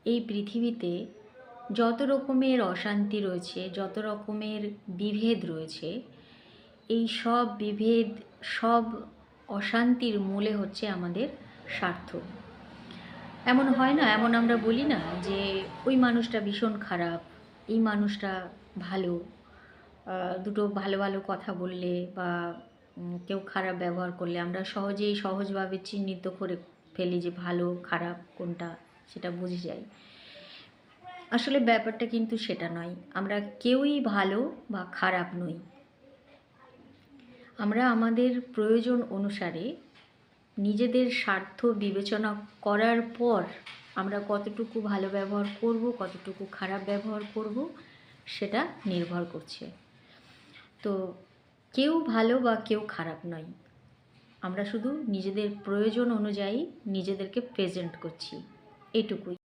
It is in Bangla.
এই পৃথিবীতে যত রকমের অশান্তি রয়েছে, যত রকমের বিভেদ রয়েছে, এই সব বিভেদ, সব অশান্তির মূলে হচ্ছে আমাদের স্বার্থ। এমন হয় না, এমন আমরা বলি না যে ওই মানুষটা ভীষণ খারাপ, এই মানুষটা ভালো। দুটো ভালো ভালো কথা বললে বা কেউ খারাপ ব্যবহার করলে আমরা সহজভাবে চিহ্নিত করে ফেলি যে ভালো খারাপ কোনটা, সেটা বুঝে যাই। আসলে ব্যাপারটা কিন্তু সেটা নয়। আমরা কেউই ভালো বা খারাপ নই। আমরা আমাদের প্রয়োজন অনুসারে নিজেদের স্বার্থ বিবেচনা করার পর আমরা কতটুকু ভালো ব্যবহার করব, কতটুকু খারাপ ব্যবহার করব, সেটা নির্ভর করছে। তো কেউ ভালো বা কেউ খারাপ নয়। আমরা শুধু নিজেদের প্রয়োজন অনুযায়ী নিজেদেরকে প্রেজেন্ট করছি, এটুকুই।